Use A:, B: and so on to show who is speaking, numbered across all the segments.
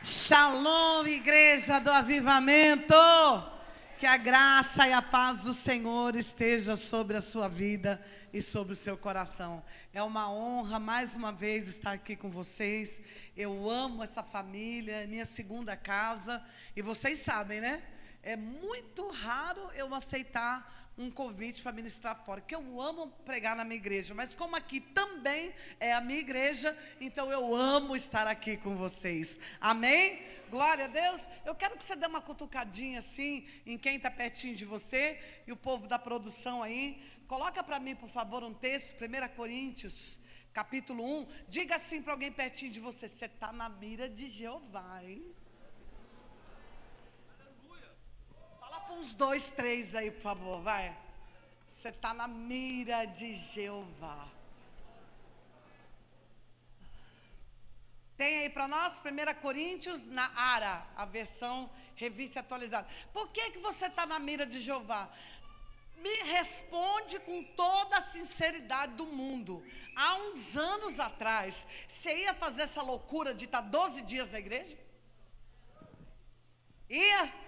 A: Shalom, igreja do avivamento. Que a graça e a paz do Senhor esteja sobre a sua vida e sobre o seu coração. É uma honra mais uma vez estar aqui com vocês. Eu amo essa família, é minha segunda casa. E vocês sabem, né? É muito raro eu aceitar um convite para ministrar fora, que eu amo pregar na minha igreja, mas como aqui também é a minha igreja, então eu amo estar aqui com vocês, amém? Glória a Deus. Eu quero que você dê uma cutucadinha assim, em quem está pertinho de você, e o povo da produção aí, coloca para mim por favor um texto, 1 Coríntios, capítulo 1, diga assim para alguém pertinho de você, você está na mira de Jeová, hein? Uns 2, 3 aí, por favor, vai. Você está na mira de Jeová. Tem aí para nós, 1 Coríntios, na ARA, a versão revista atualizada. Por que você está na mira de Jeová? Me responde com toda a sinceridade do mundo. Há uns anos atrás, você ia fazer essa loucura de estar 12 dias na igreja? Ia?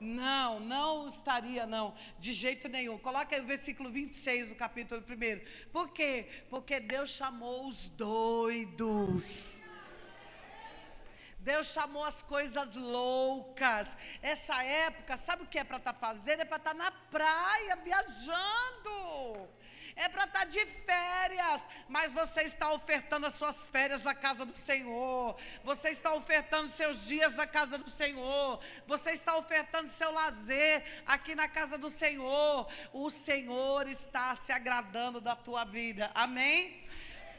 A: Não estaria não, de jeito nenhum. Coloca aí o versículo 26 do capítulo 1. Por quê? Porque Deus chamou os doidos. Deus chamou as coisas loucas. Essa época, sabe o que é para estar fazendo? É para estar na praia, viajando. É para estar de férias, mas você está ofertando as suas férias à casa do Senhor, você está ofertando seus dias à casa do Senhor, você está ofertando seu lazer aqui na casa do Senhor. O Senhor está se agradando da tua vida, amém?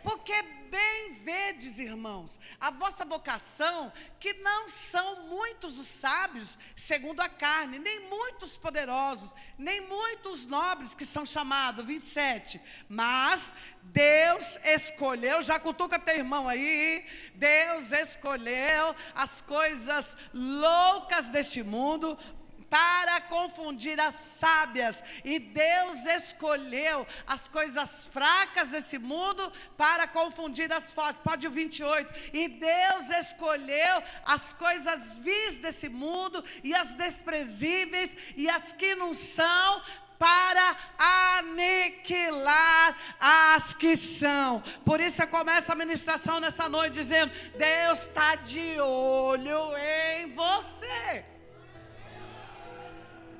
A: Porque bem vedes, irmãos, a vossa vocação, que não são muitos os sábios, segundo a carne, nem muitos poderosos, nem muitos nobres que são chamados, 27, mas Deus escolheu, já cutuca teu irmão aí, Deus escolheu as coisas loucas deste mundo, para confundir as sábias, e Deus escolheu as coisas fracas desse mundo para confundir as fortes. Pode o 28. E Deus escolheu as coisas vis desse mundo e as desprezíveis e as que não são, para aniquilar as que são. Por isso eu começo a ministração nessa noite dizendo: Deus está de olho em você.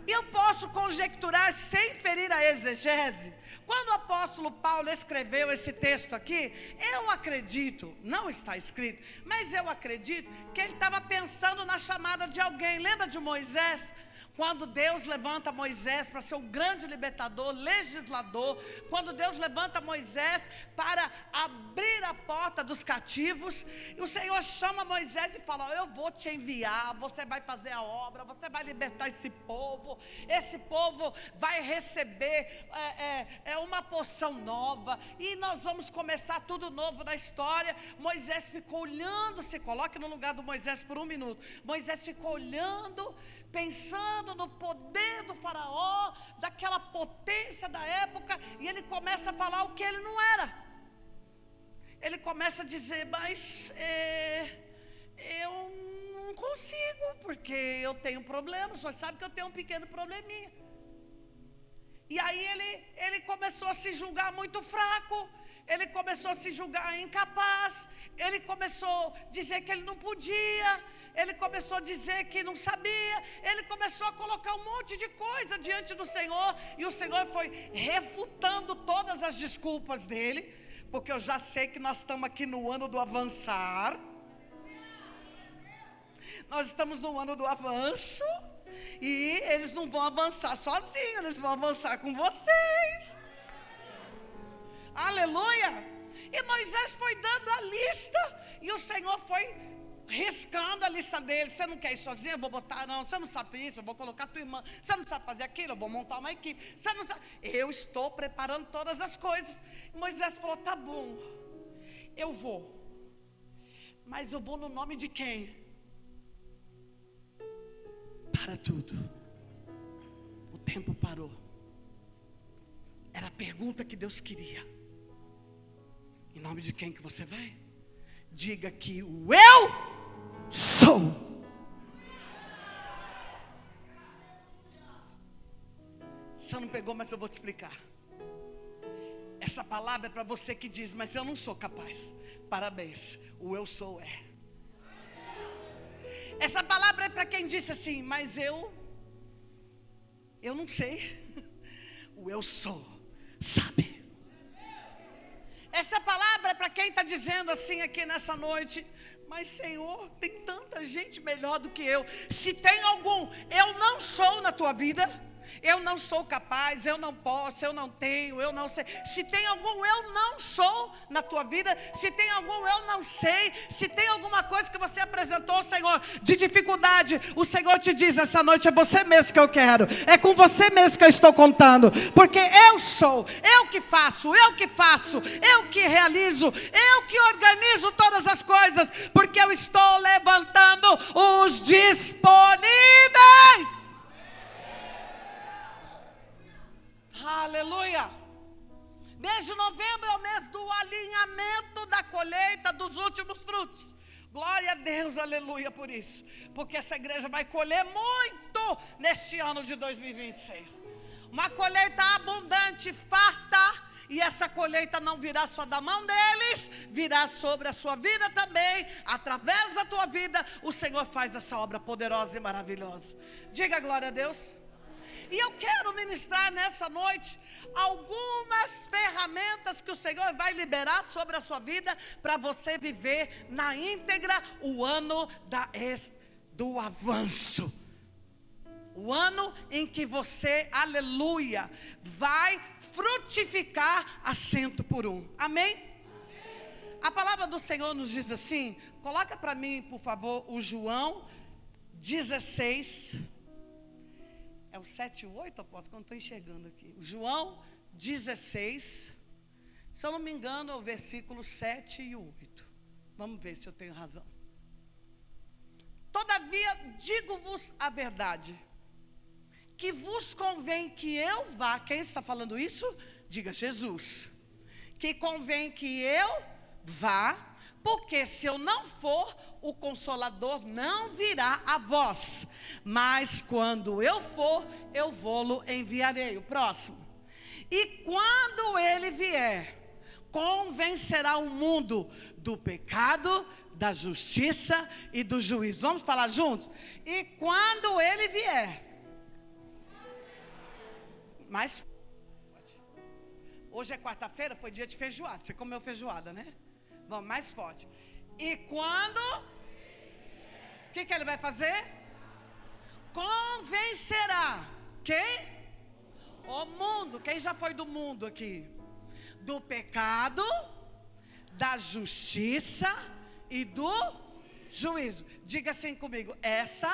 A: E eu posso conjecturar sem ferir a exegese. Quando o apóstolo Paulo escreveu esse texto aqui, eu acredito, não está escrito, mas eu acredito que ele estava pensando na chamada de alguém. Lembra de Moisés? Quando Deus levanta Moisés para ser o grande libertador, legislador, quando Deus levanta Moisés para abrir a porta dos cativos, e o Senhor chama Moisés e fala: eu vou te enviar, você vai fazer a obra, você vai libertar esse povo vai receber uma porção nova, e nós vamos começar tudo novo na história. Moisés ficou olhando, se coloque no lugar do Moisés por um minuto. Moisés ficou olhando, pensando no poder do faraó, daquela potência da época, e ele começa a falar o que ele não era. Ele começa a dizer: mas eu não consigo, porque eu tenho problemas, só sabe que eu tenho um pequeno probleminha. E aí ele começou a se julgar muito fraco, ele começou a se julgar incapaz, ele começou a dizer que ele não podia, ele começou a dizer que não sabia, ele começou a colocar um monte de coisa diante do Senhor, e o Senhor foi refutando todas as desculpas dele, porque eu já sei que nós estamos aqui no ano do avançar, nós estamos no ano do avanço, e eles não vão avançar sozinhos, eles vão avançar com vocês. Aleluia! E Moisés foi dando a lista, e o Senhor foi riscando a lista dele. Você não quer ir sozinho? Eu vou botar. Não, você não sabe isso? Eu vou colocar tua irmã. Você não sabe fazer aquilo? Eu vou montar uma equipe. Você não sabe? Eu estou preparando todas as coisas. E Moisés falou: tá bom, eu vou, mas eu vou no nome de quem? Para tudo. O tempo parou. Era a pergunta que Deus queria. Em nome de quem que você vai? Diga que o eu sou. Você não pegou, mas eu vou te explicar. Essa palavra é para você que diz, mas eu não sou capaz. Parabéns, o eu sou é. Essa palavra é para quem disse assim, mas eu não sei. O eu sou, sabe? Essa palavra é para quem está dizendo assim aqui nessa noite, mas Senhor, tem tanta gente melhor do que eu. Se tem algum eu não sou na tua vida, eu não sou capaz, eu não posso, eu não tenho, eu não sei. Se tem algum eu não sou na tua vida, se tem algum eu não sei, se tem alguma coisa que você apresentou, Senhor, de dificuldade, o Senhor te diz essa noite, é você mesmo que eu quero, é com você mesmo que eu estou contando, porque eu sou, eu que faço, eu que realizo, eu que organizo todas as coisas, porque eu estou levantando os disponíveis. Aleluia. Mês de novembro é o mês do alinhamento da colheita dos últimos frutos. Glória a Deus, aleluia por isso. Porque essa igreja vai colher muito neste ano de 2026. Uma colheita abundante, farta. E essa colheita não virá só da mão deles, virá sobre a sua vida também. Através da tua vida, o Senhor faz essa obra poderosa e maravilhosa. Diga glória a Deus. E eu quero ministrar nessa noite algumas ferramentas que o Senhor vai liberar sobre a sua vida para você viver na íntegra o ano do avanço. O ano em que você, aleluia, vai frutificar a 100 por 1. Amém? A palavra do Senhor nos diz assim, coloca para mim, por favor, o João 16. É o 7 e o 8, apóstolo, que eu não estou enxergando aqui. O João 16, se eu não me engano, é o versículo 7 e o 8. Vamos ver se eu tenho razão. Todavia, digo-vos a verdade, que vos convém que eu vá. Quem está falando isso? Diga Jesus. Que convém que eu vá, porque se eu não for, o Consolador não virá a vós. Mas quando eu for, eu vou-lo enviarei. O próximo. E quando ele vier, convencerá o mundo do pecado, da justiça e do juízo. Vamos falar juntos? E quando ele vier, mais forte. Hoje é quarta-feira, foi dia de feijoada. Você comeu feijoada, né? Vamos, mais forte. E quando? O que ele vai fazer? Convencerá. Quem? O mundo. Quem já foi do mundo aqui? Do pecado, da justiça e do juízo. Diga assim comigo. Essa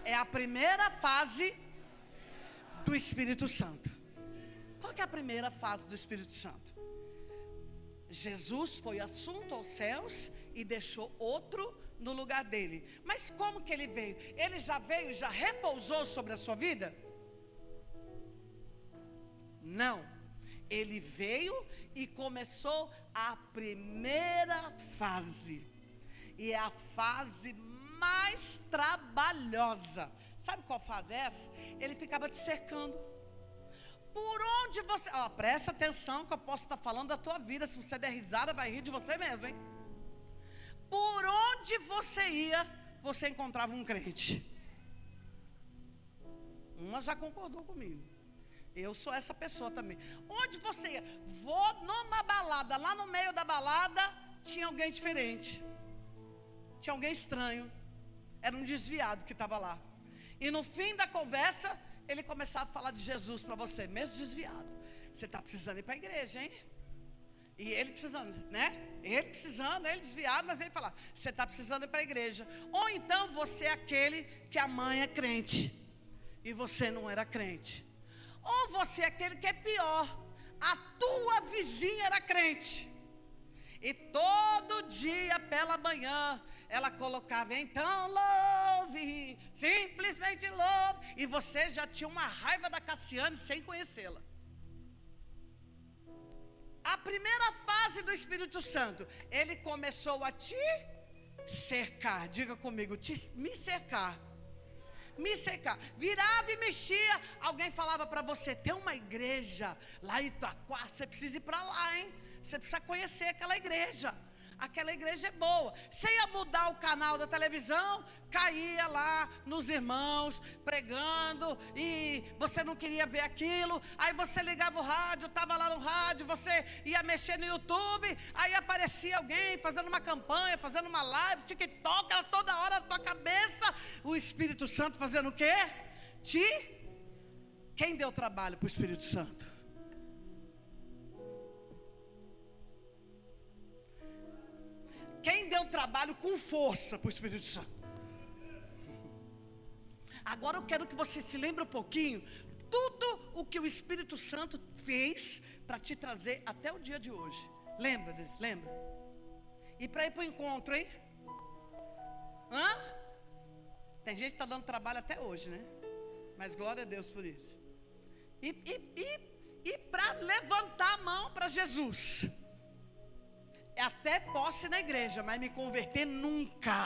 A: é a primeira fase do Espírito Santo. Qual que é a primeira fase do Espírito Santo? Jesus foi assunto aos céus e deixou outro no lugar dele. Mas como que ele veio? Ele já veio e já repousou sobre a sua vida? Não. Ele veio e começou a primeira fase. E é a fase mais trabalhosa. Sabe qual fase é essa? Ele ficava te cercando. Por onde você... presta atenção que eu posso estar falando da tua vida. Se você der risada, vai rir de você mesmo, hein? Por onde você ia, você encontrava um crente. Uma já concordou comigo. Eu sou essa pessoa também. Onde você ia? Vou numa balada. Lá no meio da balada, tinha alguém diferente. Tinha alguém estranho. Era um desviado que estava lá. E no fim da conversa, ele começava a falar de Jesus para você, mesmo desviado. Você está precisando ir para a igreja, hein? E ele precisando, né? Ele precisando, ele desviado, mas ele fala, você está precisando ir para a igreja. Ou então você é aquele que a mãe é crente e você não era crente. Ou você é aquele que é pior, a tua vizinha era crente. E todo dia pela manhã ela colocava, então louve, simplesmente louve. E você já tinha uma raiva da Cassiane sem conhecê-la. A primeira fase do Espírito Santo, ele começou a te cercar. Diga comigo, me cercar. Me cercar. Virava e mexia. Alguém falava para você: tem uma igreja lá em Itaquá, você precisa ir para lá, hein? Você precisa conhecer aquela igreja. Aquela igreja é boa. Você ia mudar o canal da televisão, caía lá nos irmãos pregando, e você não queria ver aquilo. Aí você ligava o rádio, estava lá no rádio, você ia mexer no YouTube, aí aparecia alguém fazendo uma campanha, fazendo uma live, TikTok, era toda hora na tua cabeça. O Espírito Santo fazendo o quê? Quem deu trabalho para o Espírito Santo? Quem deu trabalho com força para o Espírito Santo? Agora eu quero que você se lembre um pouquinho tudo o que o Espírito Santo fez para te trazer até o dia de hoje. Lembra disso? Lembra? E para ir para o encontro, hein? Tem gente que está dando trabalho até hoje, né? Mas glória a Deus por isso. E para levantar a mão para Jesus. Até posse na igreja, mas me converter nunca.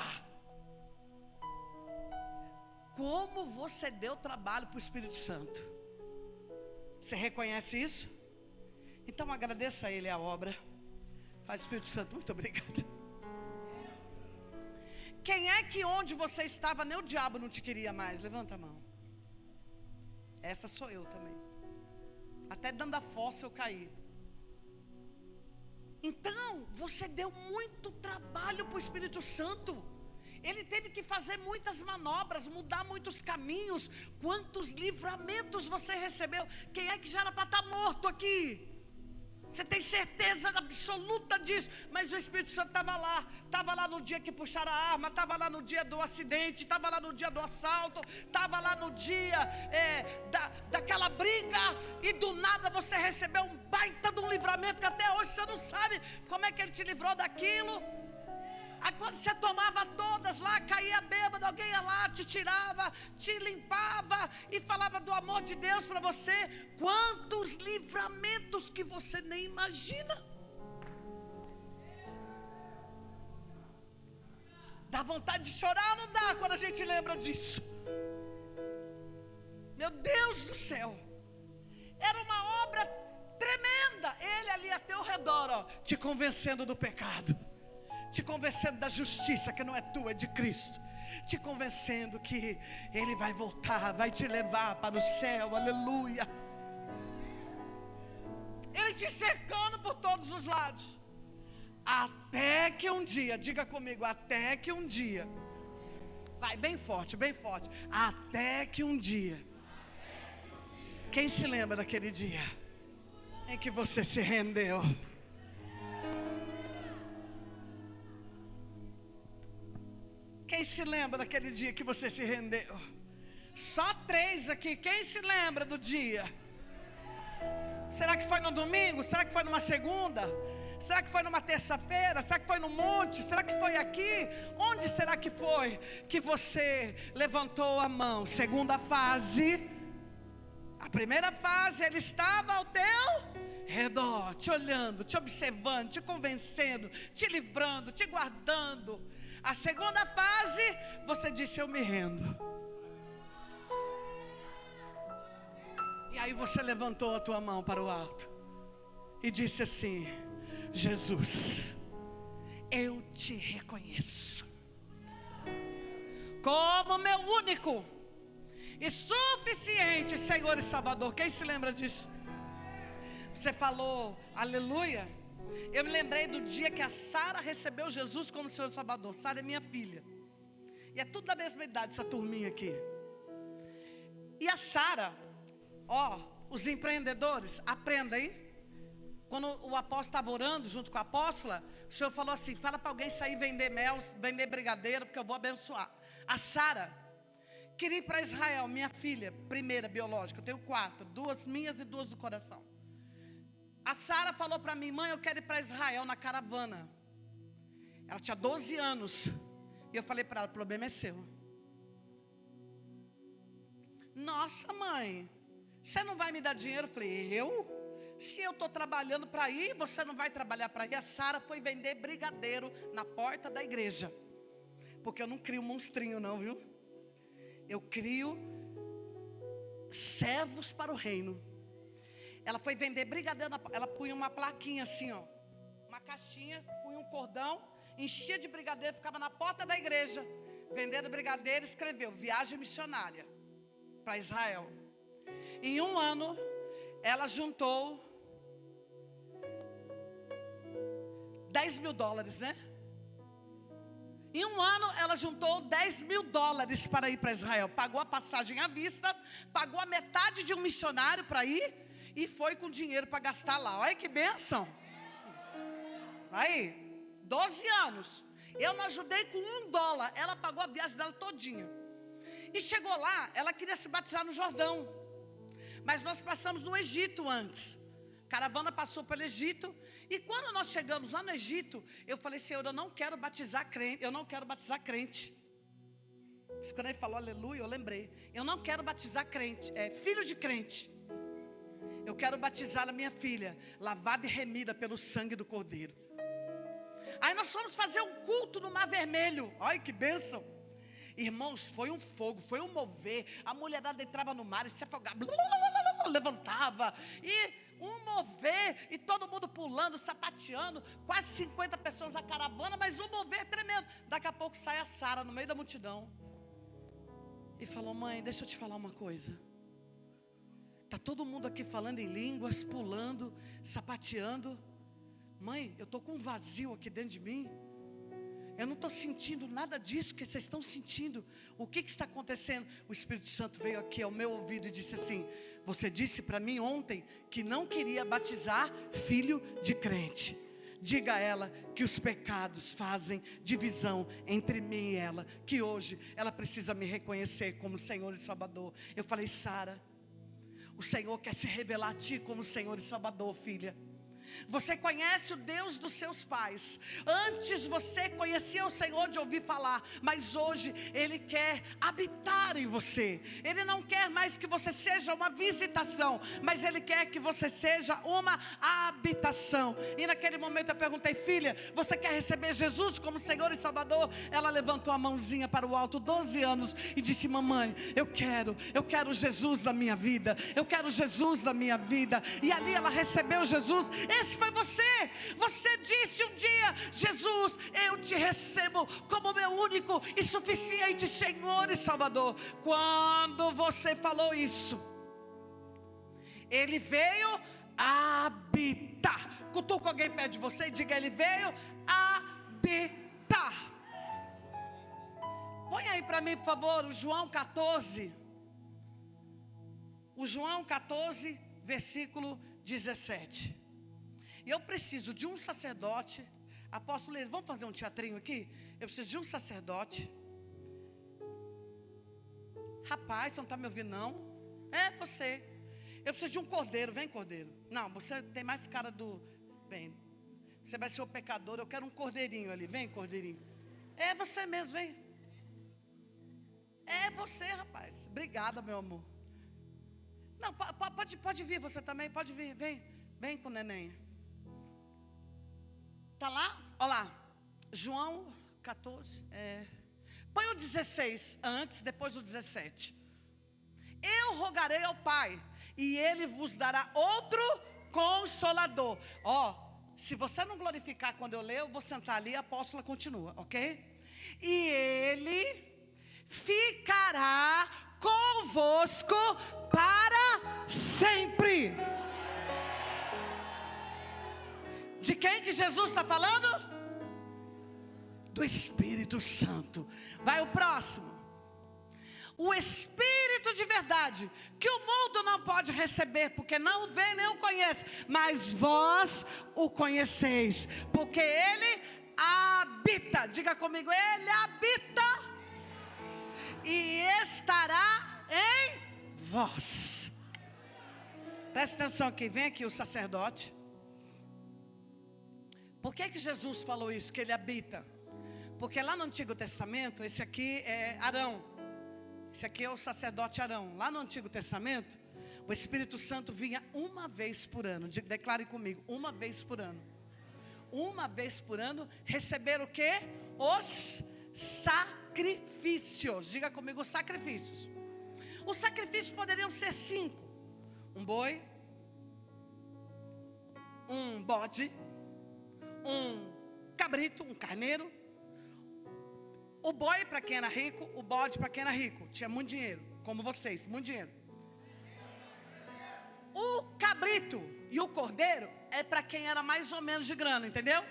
A: Como você deu trabalho para o Espírito Santo? Você reconhece isso? Então agradeça a Ele a obra. Faz, Espírito Santo, muito obrigado. Quem é que onde você estava nem o diabo não te queria mais? Levanta a mão. Essa sou eu também. Até dando a fossa eu caí. Então, você deu muito trabalho para o Espírito Santo. Ele teve que fazer muitas manobras, mudar muitos caminhos. Quantos livramentos você recebeu? Quem é que já era para estar morto aqui? Você tem certeza absoluta disso? Mas o Espírito Santo estava lá no dia que puxaram a arma, estava lá no dia do acidente, estava lá no dia do assalto, estava lá no dia daquela briga, e do nada você recebeu um baita de um livramento que até hoje você não sabe como é que Ele te livrou daquilo. Aí quando você tomava todas lá, caía bêbado, alguém ia lá, te tirava, te limpava e falava do amor de Deus para você. Quantos livramentos que você nem imagina. Dá vontade de chorar ou não dá quando a gente lembra disso? Meu Deus do céu. Era uma obra tremenda. Ele ali a teu redor, ó, te convencendo do pecado, te convencendo da justiça que não é tua, é de Cristo, te convencendo que Ele vai voltar, vai te levar para o céu, aleluia. Ele te cercando por todos os lados, até que um dia, diga comigo, até que um dia, vai bem forte, até que um dia, quem se lembra daquele dia em que você se rendeu? Quem se lembra daquele dia que você se rendeu? Só 3 aqui. Quem se lembra do dia? Será que foi no domingo? Será que foi numa segunda? Será que foi numa terça-feira? Será que foi no monte? Será que foi aqui? Onde será que foi que você levantou a mão? Segunda fase. A primeira fase, Ele estava ao teu redor, te olhando, te observando, te convencendo, te livrando, te guardando. A segunda fase, você disse: eu me rendo. E aí você levantou a tua mão para o alto e disse assim: Jesus, eu te reconheço como meu único e suficiente Senhor e Salvador. Quem se lembra disso? Você falou aleluia. Eu me lembrei do dia que a Sara recebeu Jesus como seu Salvador. Sara é minha filha, e é tudo da mesma idade, essa turminha aqui. E a Sara, ó, os empreendedores, aprenda aí. Quando o apóstolo estava orando junto com a apóstola, o Senhor falou assim: fala para alguém sair vender mel, vender brigadeiro, porque eu vou abençoar. A Sara queria ir para Israel, minha filha, primeira biológica. Eu tenho 4, 2 minhas e 2 do coração. A Sara falou para mim: mãe, eu quero ir para Israel na caravana. Ela tinha 12 anos. E eu falei para ela: o problema é seu. Nossa, mãe, você não vai me dar dinheiro? Eu falei: eu? Se eu estou trabalhando para ir, você não vai trabalhar para ir? A Sara foi vender brigadeiro na porta da igreja. Porque eu não crio monstrinho não, viu? Eu crio servos para o reino. Ela foi vender brigadeiro, ela punha uma plaquinha assim, ó, uma caixinha, punha um cordão, enchia de brigadeiro, ficava na porta da igreja, vendendo brigadeiro, escreveu, viagem missionária para Israel. Em um ano, ela juntou $10 mil, né? Em um ano, ela juntou $10 mil para ir para Israel. Pagou a passagem à vista, pagou a metade de um missionário para ir e foi com dinheiro para gastar lá. Olha que bênção. Aí, 12 anos. Eu não ajudei com $1. Ela pagou a viagem dela todinha. E chegou lá, ela queria se batizar no Jordão. Mas nós passamos no Egito antes. A caravana passou pelo Egito. E quando nós chegamos lá no Egito, eu falei, Senhor, eu não quero batizar crente. Eu não quero batizar crente. Quando ele falou aleluia, eu lembrei. Eu não quero batizar crente, filho de crente. Eu quero batizar a minha filha, lavada e remida pelo sangue do Cordeiro. Aí nós fomos fazer um culto no Mar Vermelho. Olha que bênção. Irmãos, foi um fogo, foi um mover. A mulherada entrava no mar e se afogava, levantava. E um mover, e todo mundo pulando, sapateando. Quase 50 pessoas na caravana, mas um mover tremendo. Daqui a pouco sai a Sara no meio da multidão e falou, mãe, deixa eu te falar uma coisa. Está todo mundo aqui falando em línguas, pulando, sapateando. Mãe, eu estou com um vazio aqui dentro de mim. Eu não estou sentindo nada disso que vocês estão sentindo. O que está acontecendo? O Espírito Santo veio aqui ao meu ouvido e disse assim, você disse para mim ontem que não queria batizar filho de crente. Diga a ela que os pecados fazem divisão entre mim e ela, que hoje ela precisa me reconhecer como Senhor e Salvador. Eu falei, Sara, o Senhor quer se revelar a ti como Senhor e Salvador, filha. Você conhece o Deus dos seus pais. Antes você conhecia o Senhor de ouvir falar, mas hoje Ele quer habitar em você. Ele não quer mais que você seja uma visitação, mas Ele quer que você seja uma habitação. E naquele momento eu perguntei, filha, você quer receber Jesus como Senhor e Salvador? Ela levantou a mãozinha para o alto, 12 anos, e disse, mamãe, eu quero Jesus na minha vida. Eu quero Jesus na minha vida. E ali ela recebeu Jesus. Esse foi você. Você disse um dia, Jesus, eu te recebo como meu único e suficiente Senhor e Salvador. Quando você falou isso, Ele veio habitar. Cutuca alguém perto de você e diga, Ele veio habitar. Põe aí para mim, por favor, o João 14. O João 14, versículo 17. E eu preciso de um sacerdote. Apóstolo, vamos fazer um teatrinho aqui? Eu preciso de um sacerdote. Rapaz, você não está me ouvindo não? É você. Eu preciso de um cordeiro, vem cordeiro. Não, você tem mais cara do... Vem. Você vai ser o pecador, eu quero um cordeirinho ali. Vem cordeirinho. É você mesmo, vem. É você, rapaz. Obrigada, meu amor. Não, pode vir você também, pode vir, vem. Vem com o neném. Está lá? Olha lá. João 14. Põe o 16 antes, depois o 17. Eu rogarei ao Pai, e Ele vos dará outro consolador. Se você não glorificar quando eu ler, eu vou sentar ali e a apóstola continua, ok? E Ele ficará convosco para sempre. De quem que Jesus está falando? Do Espírito Santo. Vai o próximo. O Espírito de verdade, que o mundo não pode receber, porque não o vê nem o conhece, mas vós o conheceis, porque Ele habita. Diga comigo, Ele habita e estará em vós. Presta atenção aqui, vem aqui o sacerdote. Por que Jesus falou isso, que Ele habita? Porque lá no Antigo Testamento, esse aqui é Arão. Esse aqui é o sacerdote Arão. Lá no Antigo Testamento, o Espírito Santo vinha uma vez por ano. Declare comigo, uma vez por ano. Uma vez por ano, receber o quê? Os sacerdotes. sacrifícios. Diga comigo, sacrifícios. Os sacrifícios poderiam ser 5: um boi, um bode, um cabrito, um carneiro. O boi para quem era rico, o bode para quem era rico, tinha muito dinheiro, como vocês, muito dinheiro. O cabrito e o cordeiro é para quem era mais ou menos de grana, entendeu?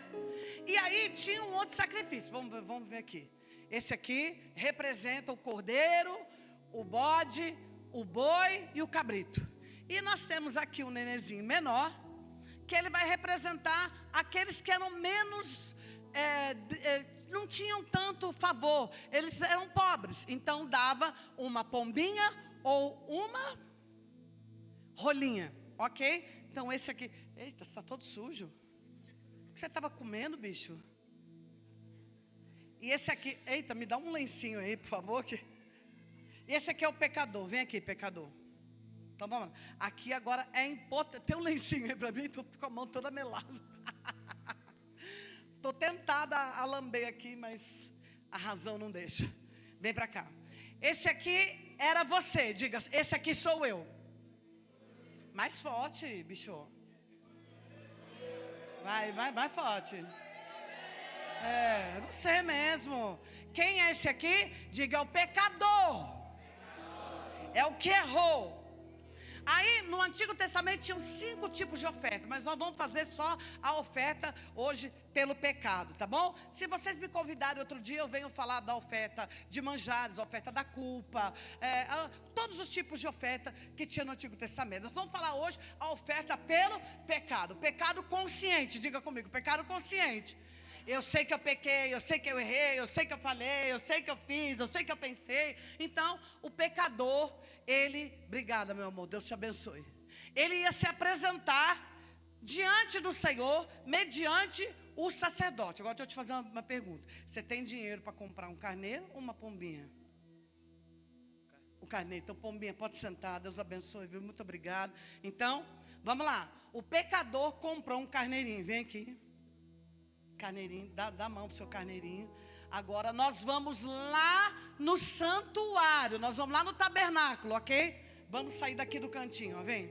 A: E aí tinha um outro sacrifício. Vamos ver aqui. Esse aqui representa o cordeiro, o bode, o boi e o cabrito. E nós temos aqui um nenenzinho menor, que ele vai representar aqueles que eram menos, não tinham tanto favor. Eles eram pobres, então dava uma pombinha ou uma rolinha, ok? Então esse aqui, eita, está todo sujo. O que você estava comendo, bicho? E esse aqui, eita, me dá um lencinho aí, por favor. E esse aqui é o pecador, vem aqui, pecador. Então vamos lá. Aqui agora é importante, tem um lencinho aí para mim, estou com a mão toda melada. Estou tentada a lamber aqui, mas a razão não deixa. Vem para cá. Esse aqui era você, diga, esse aqui sou eu. Mais forte, bicho. Vai forte. É você mesmo. Quem é esse aqui? Diga, é o pecador. É o que errou. Aí no Antigo Testamento tinham 5 tipos de oferta, mas nós vamos fazer só a oferta hoje pelo pecado, tá bom? Se vocês me convidarem outro dia, eu venho falar da oferta de manjares, a oferta da culpa, todos os tipos de oferta que tinha no Antigo Testamento. Nós vamos falar hoje a oferta pelo pecado, pecado consciente. Diga comigo, pecado consciente. Eu sei que eu pequei, eu sei que eu errei, eu sei que eu falei, eu sei que eu fiz, eu sei que eu pensei. Então, o pecador, ele, obrigada meu amor, Deus te abençoe. Ele ia se apresentar diante do Senhor, mediante o sacerdote. Agora deixa eu te fazer uma pergunta. Você tem dinheiro para comprar um carneiro ou uma pombinha? O carneiro, então pombinha, pode sentar, Deus abençoe, viu? Muito obrigado. Então, vamos lá. O pecador comprou um carneirinho, vem aqui. Carneirinho, dá a mão para o seu carneirinho. Agora nós vamos lá no santuário, nós vamos lá no tabernáculo, ok? Vamos sair daqui do cantinho, ó, vem.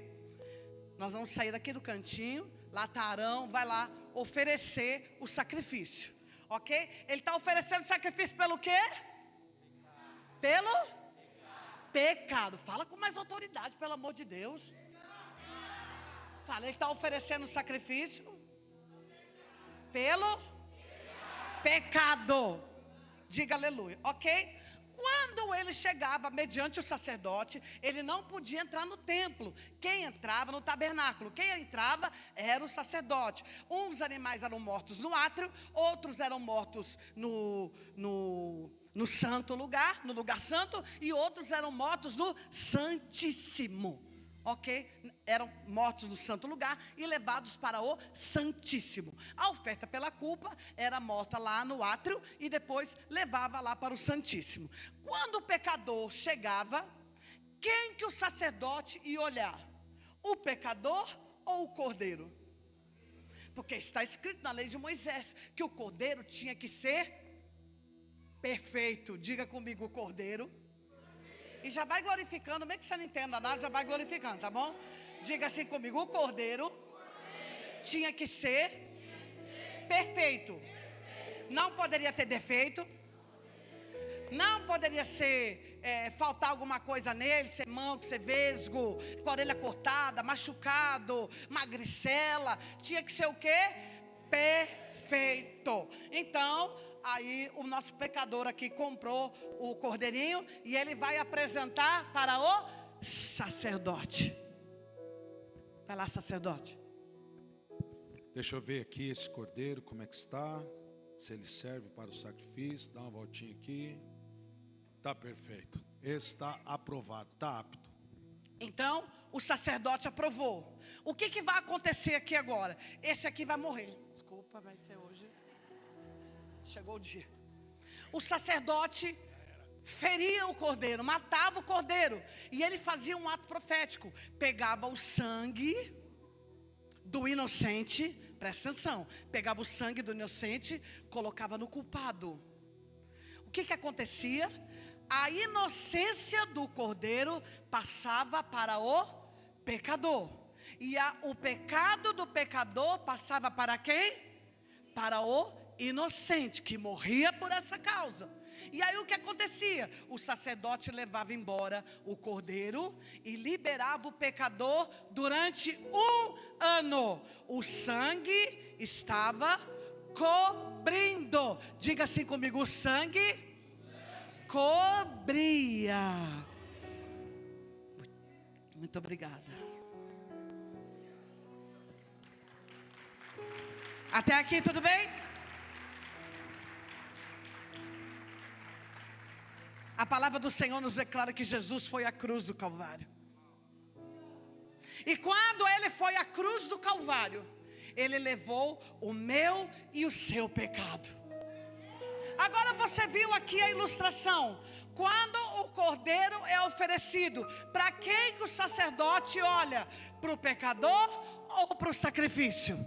A: Nós vamos sair daqui do cantinho, lá está Arão, vai lá oferecer o sacrifício, ok? Ele está oferecendo sacrifício pelo quê? Pelo pecado. Fala com mais autoridade, pelo amor de Deus. Fala, ele está oferecendo sacrifício pelo pecado. Diga aleluia, ok? Quando ele chegava mediante o sacerdote, ele não podia entrar no templo. Quem entrava no tabernáculo? Quem entrava era o sacerdote. Uns animais eram mortos no átrio, outros eram mortos no santo lugar, no lugar santo, e outros eram mortos no santíssimo. Ok? Eram mortos no santo lugar e levados para o santíssimo. A oferta pela culpa era morta lá no átrio e depois levava lá para o santíssimo. Quando o pecador chegava, quem que o sacerdote ia olhar? O pecador ou o cordeiro? Porque está escrito na lei de Moisés que o cordeiro tinha que ser perfeito. Diga comigo, o cordeiro. E já vai glorificando, mesmo que você não entenda nada, já vai glorificando, tá bom? Diga assim comigo, o cordeiro tinha que ser perfeito. Não poderia ter defeito. Não poderia ser, faltar alguma coisa nele, ser manco, ser vesgo, com a orelha cortada, machucado, magricela. Tinha que ser o quê? Perfeito. Então, aí o nosso pecador aqui comprou o cordeirinho e ele vai apresentar para o sacerdote. Vai lá, sacerdote.
B: Deixa eu ver aqui esse cordeiro, como é que está. Se ele serve para o sacrifício. Dá uma voltinha aqui. Está perfeito. Esse está aprovado, está apto.
A: Então, o sacerdote aprovou. O que vai acontecer aqui agora? Esse aqui vai morrer. Desculpa, vai ser hoje. Chegou o dia. O sacerdote feria o cordeiro, matava o cordeiro. E ele fazia um ato profético. Pegava o sangue do inocente. Presta atenção. Pegava o sangue do inocente, colocava no culpado. o que acontecia? A inocência do cordeiro passava para o pecador. E o pecado do pecador passava para quem? Para o inocente, que morria por essa causa. E aí o que acontecia? O sacerdote levava embora o cordeiro e liberava o pecador durante 1 ano. O sangue estava cobrindo. Diga assim comigo: o sangue cobria. Muito obrigada. Até aqui tudo bem? A palavra do Senhor nos declara que Jesus foi à cruz do Calvário. E quando Ele foi à cruz do Calvário, Ele levou o meu e o seu pecado. Agora você viu aqui a ilustração. Quando o cordeiro é oferecido, para quem que o sacerdote olha? Para o pecador ou para o sacrifício?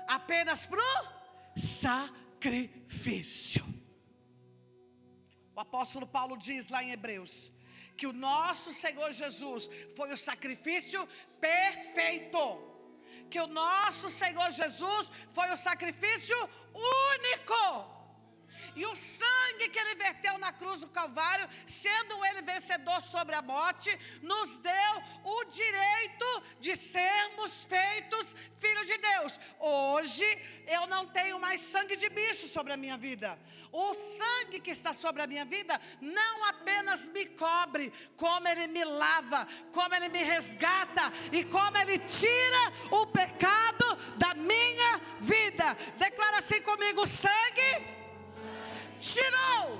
A: Apenas para o sacrifício. O apóstolo Paulo diz lá em Hebreus que o nosso Senhor Jesus foi o sacrifício perfeito. Que o nosso Senhor Jesus foi o sacrifício único. E o sangue que Ele verteu na cruz do Calvário, sendo Ele vencedor sobre a morte, nos deu o direito de sermos feitos filhos de Deus. Hoje eu não tenho mais sangue de bicho sobre a minha vida. O sangue que está sobre a minha vida não apenas me cobre, como Ele me lava, como Ele me resgata e como Ele tira o pecado da minha vida. Declara assim comigo: o sangue tirou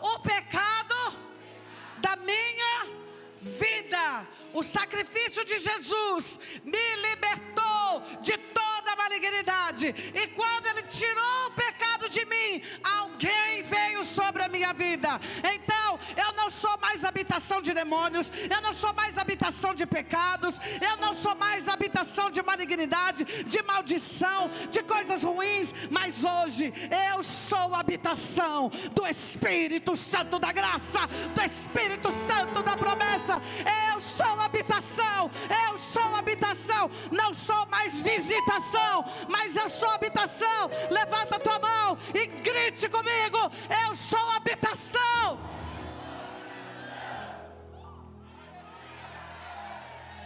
A: o pecado da minha vida. O sacrifício de Jesus me libertou de toda a malignidade. E quando Ele tirou o pecado de mim, alguém veio sobre a minha vida. Então eu não sou mais habitação de demônios, eu não sou mais habitação de pecados, eu não sou mais habitação de malignidade, de maldição, de coisas ruins. Mas hoje eu sou habitação do Espírito Santo da graça, do Espírito Santo da promessa. Eu sou habitação, eu sou habitação. Não sou mais visitação, mas eu sou habitação. Levanta a tua mão e grite comigo: eu sou habitação.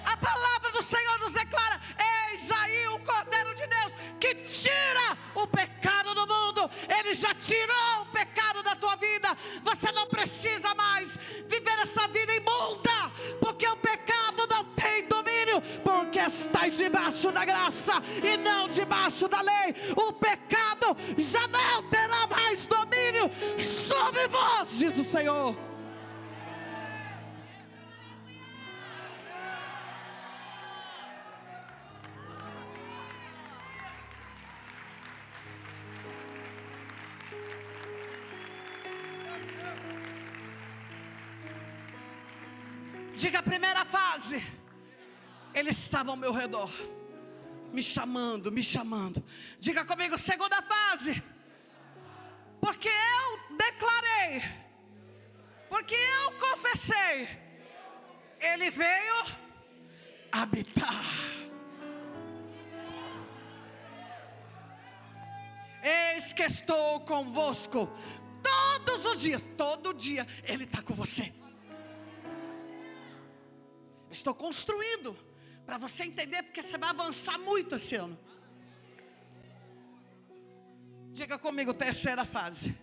A: A palavra do Senhor nos declara: eis aí o Cordeiro de Deus que tira o pecado do mundo. Ele já tirou o pecado da tua vida. Você não precisa mais viver essa vida imunda, porque o pecado não tem domínio, porque estás debaixo da graça e não debaixo da lei. O pecado já não terá mais domínio sobre vós, diz o Senhor. Diga a primeira fase. Ele estava ao meu redor, me chamando, me chamando. Diga comigo: segunda fase. Porque eu declarei, porque eu confessei, Ele veio habitar. Eis que estou convosco todos os dias. Todo dia Ele está com você. Estou construindo para você entender, porque você vai avançar muito esse ano. Diga comigo: terceira fase.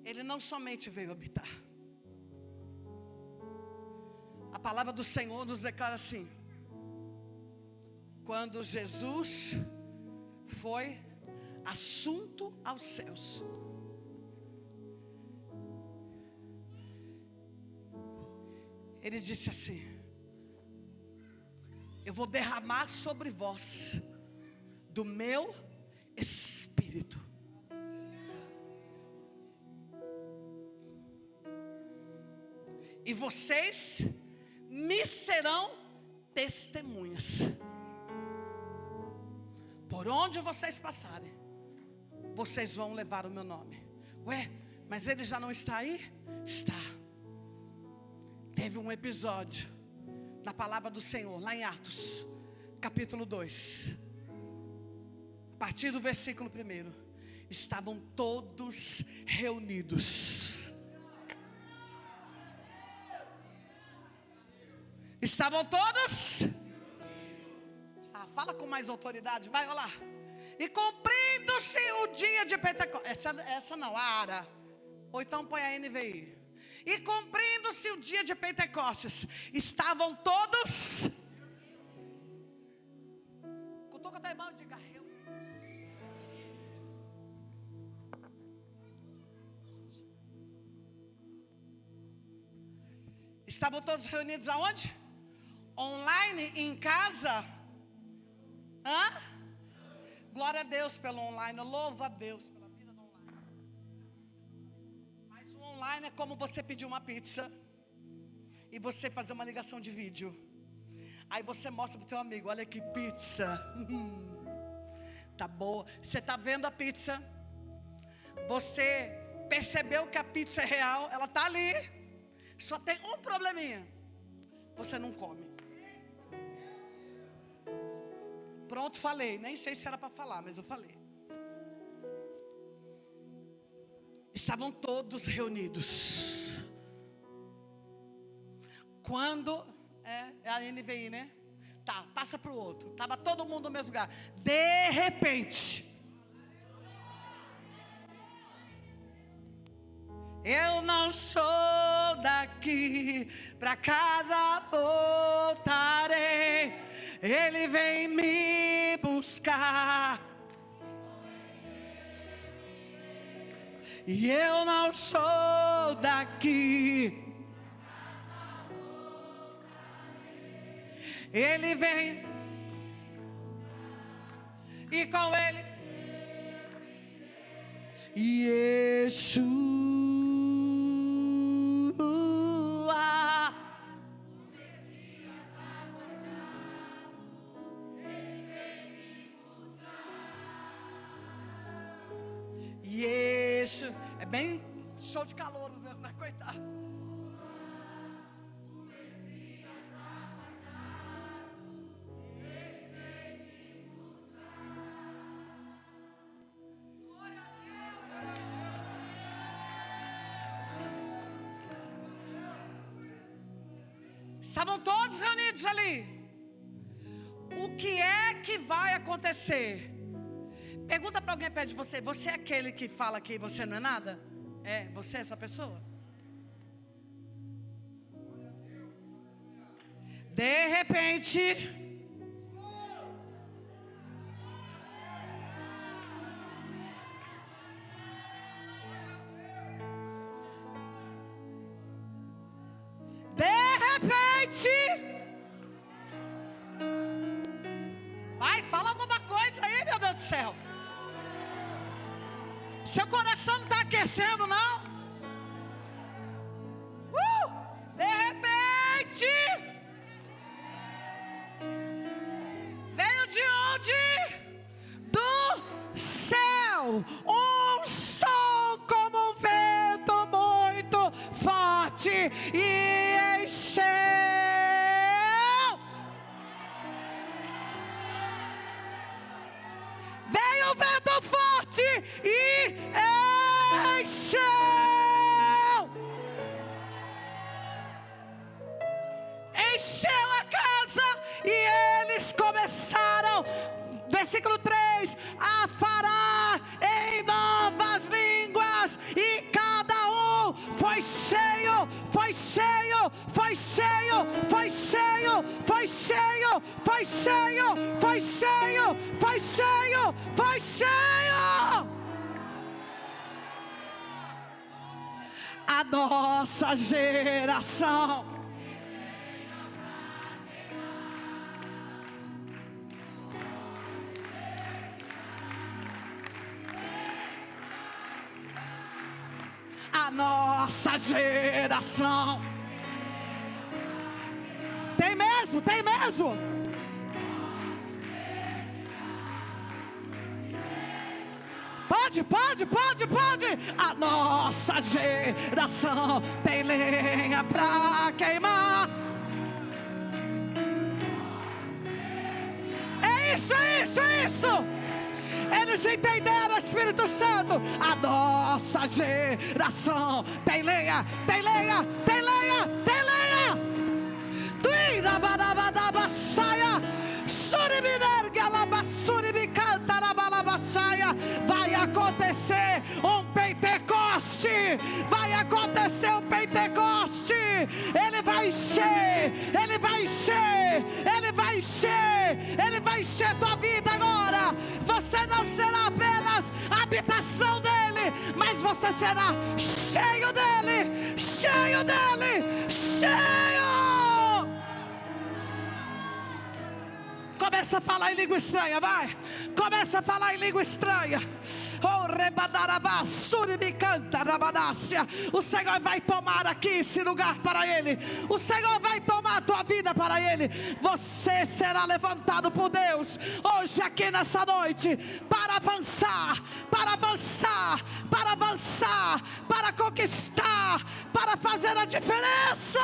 A: Ele não somente veio habitar. A palavra do Senhor nos declara assim: quando Jesus foi assunto aos céus, Ele disse assim: eu vou derramar sobre vós do meu Espírito. E vocês me serão testemunhas. por onde vocês passarem, vocês vão levar o meu nome. Ué, mas ele já não está aí? Está. Teve um episódio na palavra do Senhor, lá em Atos, capítulo 2, a partir do versículo 1. Estavam todos reunidos. Estavam todos. Fala com mais autoridade, vai, olha lá. E cumprindo-se o dia de Pentecostes. Essa não, a Ara. Ou então põe a NVI. E cumprindo-se o dia de Pentecostes, estavam todos. Cutuca da irmã de garreu. Estavam todos reunidos aonde? Online, em casa. Hã? Glória a Deus pelo online. Louva a Deus pela vida do online. Mas o online é como você pedir uma pizza e você fazer uma ligação de vídeo. Aí você mostra pro teu amigo: olha que pizza. Tá boa. Você tá vendo a pizza? Você percebeu que a pizza é real? Ela tá ali. Só tem um probleminha: você não come. Pronto, falei. Nem sei se era para falar, mas eu falei. Estavam todos reunidos. Quando é a NVI, né? Tá, passa para o outro. Estava todo mundo no mesmo lugar. De repente, eu não sou daqui, para casa voltarei. Ele vem me buscar. E eu não sou daqui. Ele vem. E com ele Yeshua. Yeshua. É bem show de calor, né? Coitado. Estavam todos reunidos ali. O que é que vai acontecer? Pergunta para alguém perto de você: você é aquele que fala que você não é nada? É, você é essa pessoa? De repente, vai, fala alguma coisa aí, meu Deus do céu. Seu coração não está aquecendo, não? De repente, veio de onde? Do céu, um som como um vento muito forte e encheu. Veio o vento forte e encheu. Encheu a casa e eles começaram, versículo 3, a falar em novas línguas, e cada um foi cheio, foi cheio, foi cheio, foi cheio, foi cheio, foi cheio, foi cheio, foi cheio, foi cheio. A nossa geração nossa geração. Tem mesmo, tem mesmo. Pode. A nossa geração tem lenha pra queimar. É isso. Eles entenderam, Espírito Santo. A nossa geração tem lenha. Tuíra barabadabaçaia, suribinerga labassuribicantar balabaçaia. Vai acontecer um Pentecoste. Ele vai encher tua vida agora. Você não será apenas a habitação dele, mas você será cheio dele. Começa a falar em língua estranha, vai. Começa a falar em língua estranha. O Senhor vai tomar aqui esse lugar para Ele. O Senhor vai tomar a tua vida para Ele. Você será levantado por Deus hoje aqui nessa noite para avançar, para conquistar, para fazer a diferença.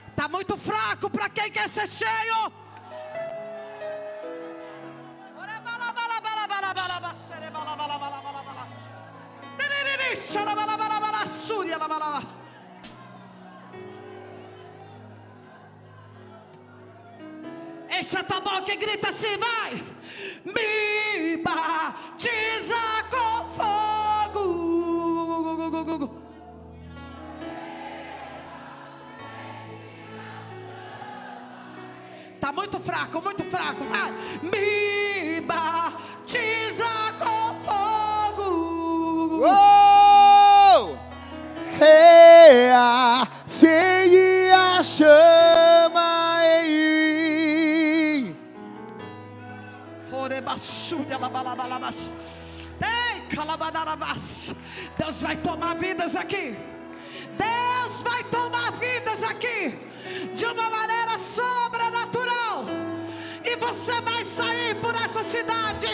A: Está muito fraco para quem quer ser cheio. Enche a tua boca e grita assim, vai. Me batiza com fogo. Está muito fraco, vai. Me batiza com fogo.
C: Oh! Acende a chama em mim.
A: Deus vai tomar vidas aqui. De uma maneira sobrenatural. E você vai sair por essa cidade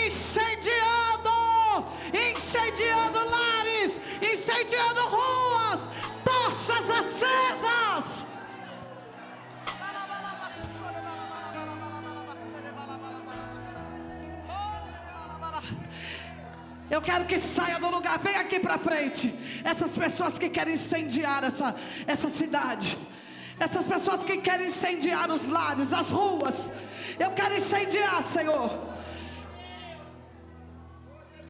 A: incendiando lares, incendiando ruas, tochas acesas. Eu quero que saia do lugar, vem aqui para frente. Essas pessoas que querem incendiar essa cidade, essas pessoas que querem incendiar os lares, as ruas. Eu quero incendiar, Senhor.